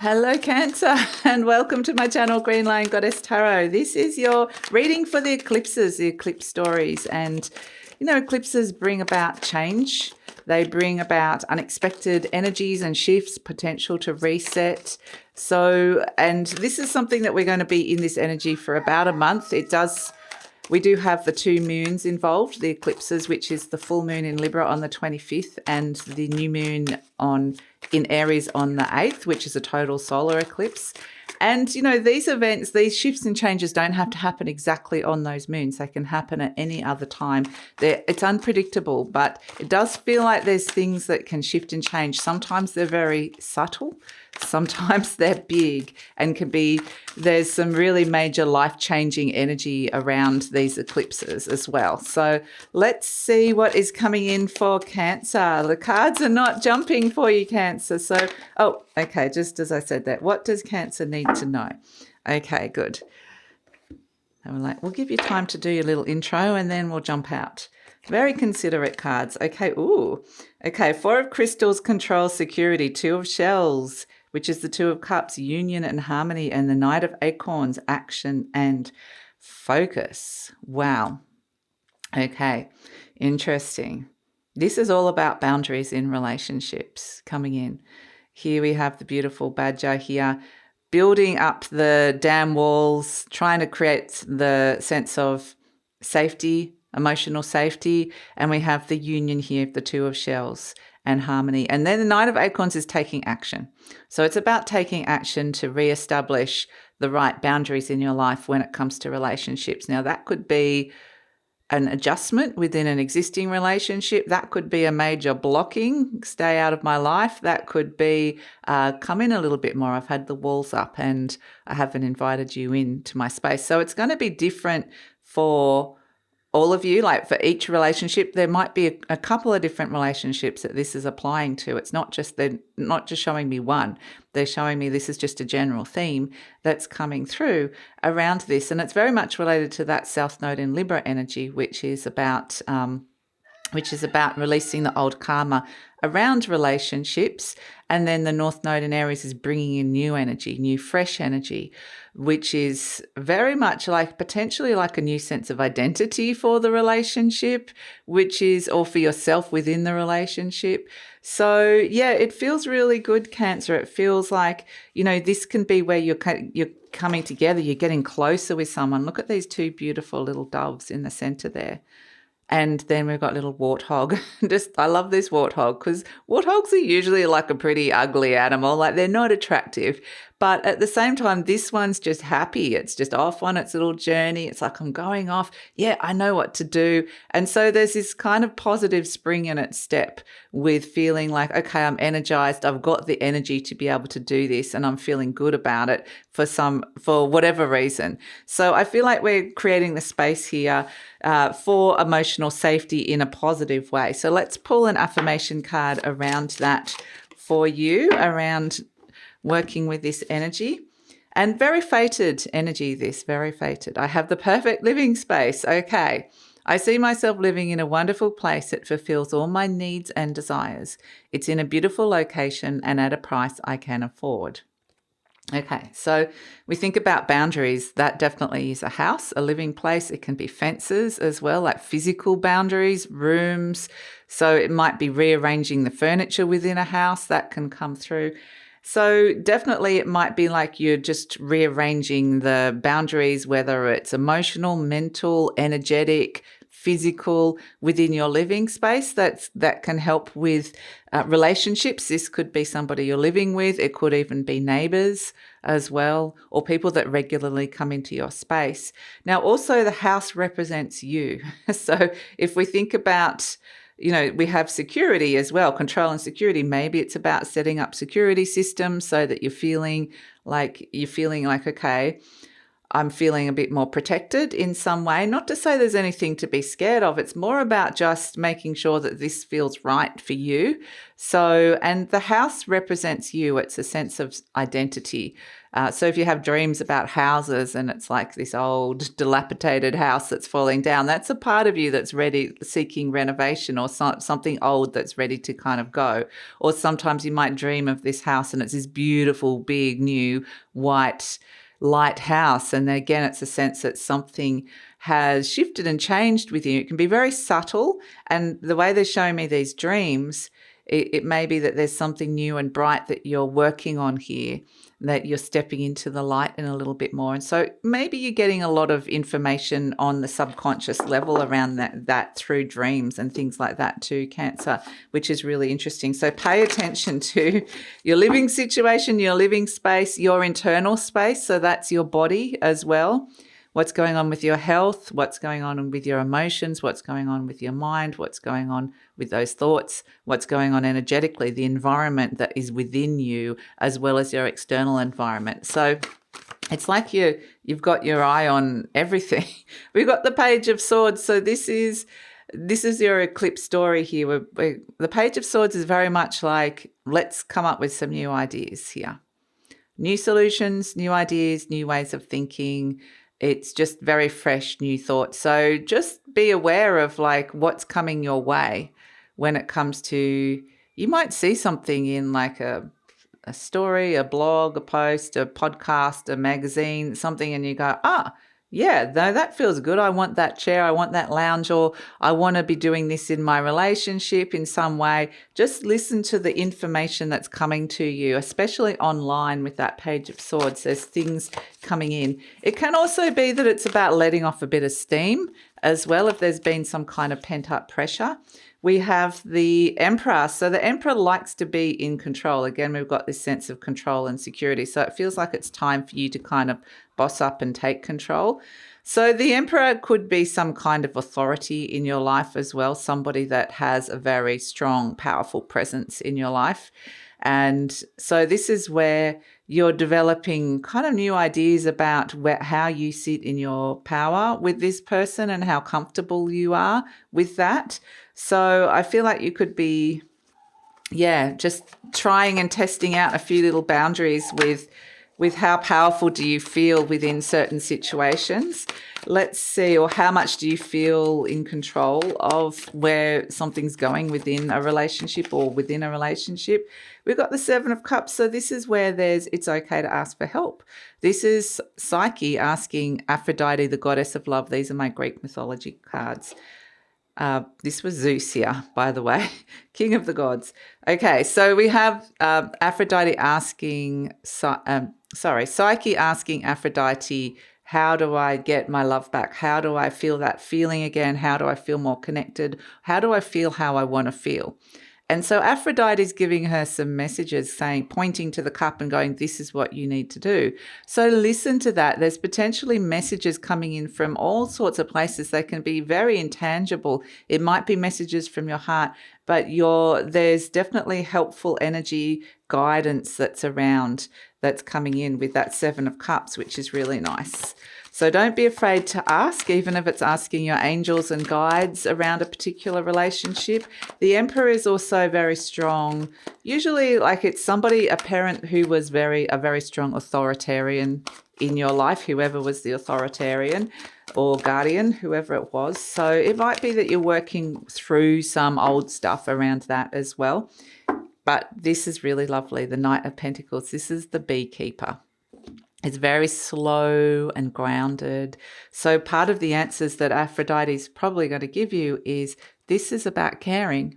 Hello Cancer and welcome to my channel GreenLion Goddess Tarot. This is your reading for the eclipses, the eclipse stories. And you know, eclipses bring about change. They bring about unexpected energies and shifts, potential to reset. And this is something that we're going to be in this energy for about a month. We do have the two moons involved, the eclipses, which is the full moon in Libra on the 25th and the new moon in Aries on the 8th, which is a total solar eclipse. And, you know, these events, these shifts and changes don't have to happen exactly on those moons. They can happen at any other time. It's unpredictable, but it does feel like there's things that can shift and change. Sometimes they're very subtle. Sometimes they're big and there's some really major life-changing energy around these eclipses as well. So let's see what is coming in for Cancer. The cards are not jumping for you, Cancer. So, okay, just as I said that, what does Cancer need to know? Okay, good. And we're like, we'll give you time to do your little intro and then we'll jump out. Very considerate cards. Okay, Okay, Four of Crystals, Control, Security. Two of Shells, which is the Two of Cups, Union and Harmony, and the Knight of Acorns, Action and Focus. Wow. Okay, interesting. This is all about boundaries in relationships coming in. Here we have the beautiful Badger here, building up the dam walls, trying to create the sense of safety, emotional safety. And we have the union here of the Two of Shells and Harmony. And then the Knight of Acorns is taking action. So it's about taking action to reestablish the right boundaries in your life when it comes to relationships. Now, that could be an adjustment within an existing relationship. That could be a major blocking, stay out of my life. That could be come in a little bit more. I've had the walls up and I haven't invited you into my space. So it's going to be different for all of you. Like for each relationship, there might be a couple of different relationships that this is applying to. They're not just showing me one. They're showing me this is just a general theme that's coming through around this. And it's very much related to that South Node in Libra energy, which is about releasing the old karma around relationships. And then the North Node in Aries is bringing in new energy, new fresh energy, which is very much like potentially like a new sense of identity for the relationship, or for yourself within the relationship. So yeah, it feels really good, Cancer. It feels like, you know, this can be where you're coming together, you're getting closer with someone. Look at these two beautiful little doves in the center there. And then we've got little warthog. I love this warthog because warthogs are usually like a pretty ugly animal. Like they're not attractive. But at the same time, this one's just happy. It's just off on its little journey. It's like, I'm going off. Yeah, I know what to do. And so there's this kind of positive spring in its step with feeling like, okay, I'm energized. I've got the energy to be able to do this and I'm feeling good about it for whatever reason. So I feel like we're creating the space here for emotional safety in a positive way. So let's pull an affirmation card around that for you, around working with this energy. And very fated energy, very fated. I have the perfect living space. Okay. I see myself living in a wonderful place that fulfills all my needs and desires. It's in a beautiful location and at a price I can afford. Okay, so we think about boundaries. That definitely is a house, a living place. It can be fences as well, like physical boundaries, rooms. So it might be rearranging the furniture within a house that can come through. So definitely it might be like you're just rearranging the boundaries, whether it's emotional, mental, energetic, physical within your living space. That can help with relationships. This could be somebody you're living with. It could even be neighbors as well, or people that regularly come into your space. Now, also the house represents you. So if we think about, you know, we have security as well, control and security. Maybe it's about setting up security systems so that you're feeling like, okay, I'm feeling a bit more protected in some way. Not to say there's anything to be scared of. It's more about just making sure that this feels right for you. So, and the house represents you. It's a sense of identity. So if you have dreams about houses and it's like this old dilapidated house that's falling down, that's a part of you that's ready, seeking renovation, or something old that's ready to kind of go. Or sometimes you might dream of this house and it's this beautiful, big, new, white, light house. And again, it's a sense that something has shifted and changed with you. It can be very subtle. And the way they're showing me these dreams, it may be that there's something new and bright that you're working on here, that you're stepping into the light in a little bit more. And so maybe you're getting a lot of information on the subconscious level around that through dreams and things like that too, Cancer, which is really interesting. So pay attention to your living situation, your living space, your internal space. So that's your body as well. What's going on with your health, what's going on with your emotions, what's going on with your mind, what's going on with those thoughts, what's going on energetically, the environment that is within you, as well as your external environment. So it's like you've got your eye on everything. We've got the Page of Swords. So this is your eclipse story here. The Page of Swords is very much like, let's come up with some new ideas here. New solutions, new ideas, new ways of thinking. It's just very fresh, new thoughts. So just be aware of like what's coming your way when it comes to, you might see something in like a story, a blog, a post, a podcast, a magazine, something, and you go, yeah, no, that feels good. I want that chair. I want that lounge, or I want to be doing this in my relationship in some way. Just listen to the information that's coming to you, especially online with that Page of Swords. There's things coming in. It can also be that it's about letting off a bit of steam as well, if there's been some kind of pent-up pressure. We have the Emperor. So the Emperor likes to be in control. Again, we've got this sense of control and security. So it feels like it's time for you to kind of boss up and take control. So the Emperor could be some kind of authority in your life as well, somebody that has a very strong, powerful presence in your life. And so this is where you're developing kind of new ideas about how you sit in your power with this person and how comfortable you are with that. So I feel like you could be, just trying and testing out a few little boundaries with how powerful do you feel within certain situations. Let's see, or how much do you feel in control of where something's going within a relationship or within a relationship. We've got the Seven of Cups. So this is where it's okay to ask for help. This is Psyche asking Aphrodite, the goddess of love. These are my Greek mythology cards. This was Zeus here, by the way, king of the gods. Okay, so we have Aphrodite asking, Psyche asking Aphrodite, how do I get my love back? How do I feel that feeling again? How do I feel more connected? How do I feel how I want to feel? And so Aphrodite is giving her some messages saying, pointing to the cup and going, this is what you need to do. So listen to that. There's potentially messages coming in from all sorts of places. They can be very intangible. It might be messages from your heart, but there's definitely helpful energy, guidance that's around, that's coming in with that Seven of Cups, which is really nice. So don't be afraid to ask, even if it's asking your angels and guides around a particular relationship. The Emperor is also very strong. Usually, like, it's somebody, a parent who was a very strong authoritarian in your life, whoever was the authoritarian or guardian, whoever it was. So it might be that you're working through some old stuff around that as well. But this is really lovely, the Knight of Pentacles. This is the beekeeper. It's very slow and grounded. So part of the answers that Aphrodite is probably going to give you is, this is about caring.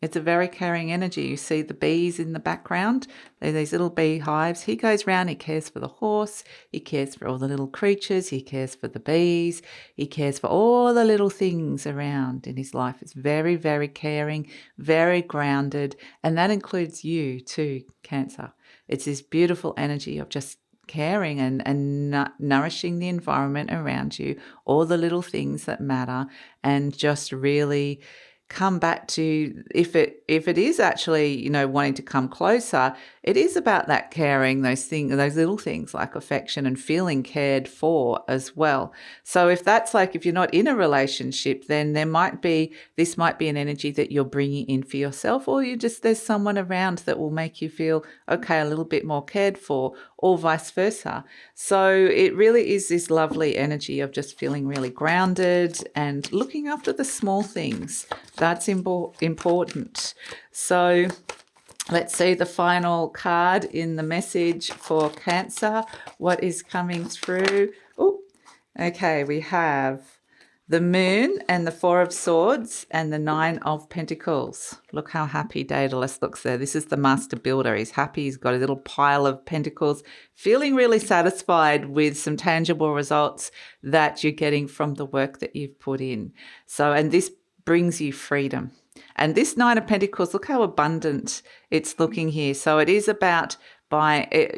It's a very caring energy. You see the bees in the background. They're these little beehives. He goes around, he cares for the horse. He cares for all the little creatures. He cares for the bees. He cares for all the little things around in his life. It's very, very caring, very grounded. And that includes you too, Cancer. It's this beautiful energy of just caring and nourishing the environment around you, all the little things that matter, and just really come back to, if it is actually, you know, wanting to come closer, it is about that caring, those little things like affection and feeling cared for as well. So if that's like, if you're not in a relationship, then this might be an energy that you're bringing in for yourself, or there's someone around that will make you feel okay, a little bit more cared for, or vice versa. So it really is this lovely energy of just feeling really grounded and looking after the small things. That's important. So let's see the final card in the message for Cancer. What is coming through? Oh, okay, we have the Moon and the Four of Swords and the Nine of Pentacles. Look how happy Daedalus looks there. This is the master builder. He's happy. He's got a little pile of pentacles, feeling really satisfied with some tangible results that you're getting from the work that you've put in. So, and this brings you freedom. And this Nine of Pentacles, look how abundant it's looking here. So it is about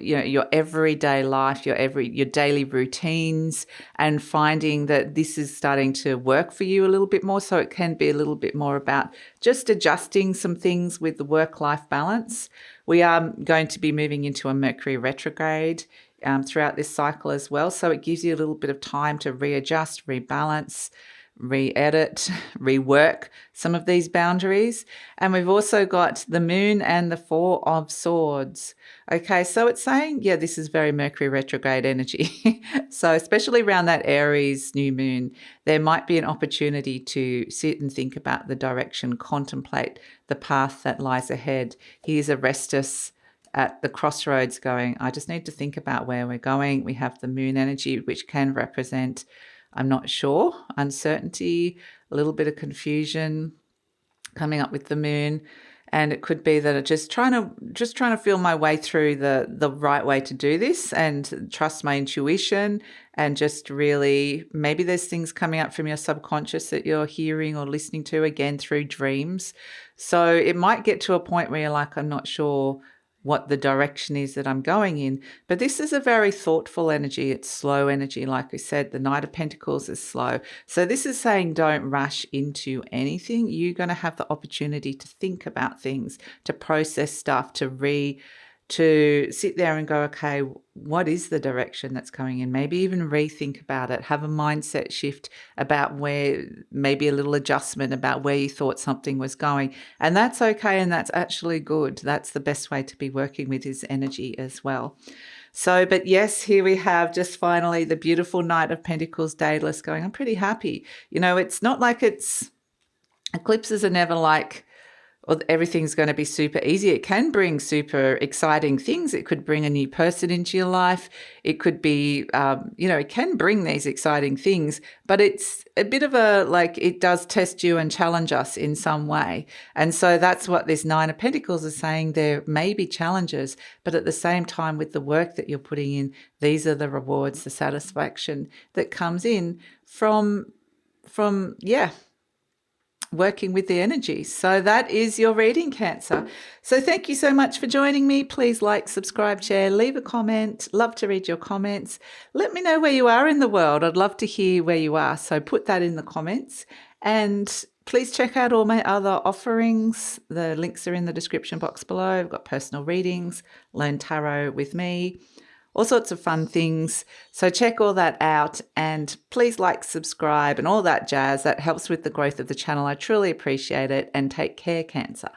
your everyday life, your daily routines, and finding that this is starting to work for you a little bit more. So it can be a little bit more about just adjusting some things with the work-life balance. We are going to be moving into a Mercury retrograde throughout this cycle as well. So it gives you a little bit of time to readjust, rebalance, re-edit, rework some of these boundaries. And we've also got the Moon and the Four of Swords. Okay, so it's saying, yeah, this is very Mercury retrograde energy. So especially around that Aries new moon, there might be an opportunity to sit and think about the direction, contemplate the path that lies ahead. Here's Arestus at the crossroads going, I just need to think about where we're going. We have the Moon energy, which can represent, I'm not sure, uncertainty, a little bit of confusion coming up with the Moon. And it could be that I'm just trying to feel my way through the right way to do this and trust my intuition, and just really, maybe there's things coming up from your subconscious that you're hearing or listening to again through dreams. So it might get to a point where you're like, I'm not sure what the direction is that I'm going in. But this is a very thoughtful energy. It's slow energy. Like we said, the Knight of Pentacles is slow. So this is saying don't rush into anything. You're going to have the opportunity to think about things, to process stuff, to sit there and go, okay, what is the direction that's coming in? Maybe even rethink about it, have a mindset shift about where, maybe a little adjustment about where you thought something was going. And that's okay, and that's actually good. That's the best way to be working with his energy as well. So, but yes, here we have just finally the beautiful Knight of Pentacles, Daedalus, going, I'm pretty happy. You know, it's not like eclipses are never like, or everything's going to be super easy. It can bring super exciting things. It could bring a new person into your life. It could be, it can bring these exciting things, but it's a bit of it does test you and challenge us in some way. And so that's what this Nine of Pentacles is saying. There may be challenges, but at the same time, with the work that you're putting in, these are the rewards, the satisfaction that comes in from working with the energy. So that is your reading, Cancer. So thank you so much for joining me. Please like, subscribe, share, leave a comment. Love to read your comments. Let me know where you are in the world. I'd love to hear where you are. So put that in the comments, and please check out all my other offerings. The links are in the description box below. I've got personal readings, learn tarot with me, all sorts of fun things. So check all that out, and please like, subscribe, and all that jazz. That helps with the growth of the channel. I truly appreciate it, and take care, Cancer.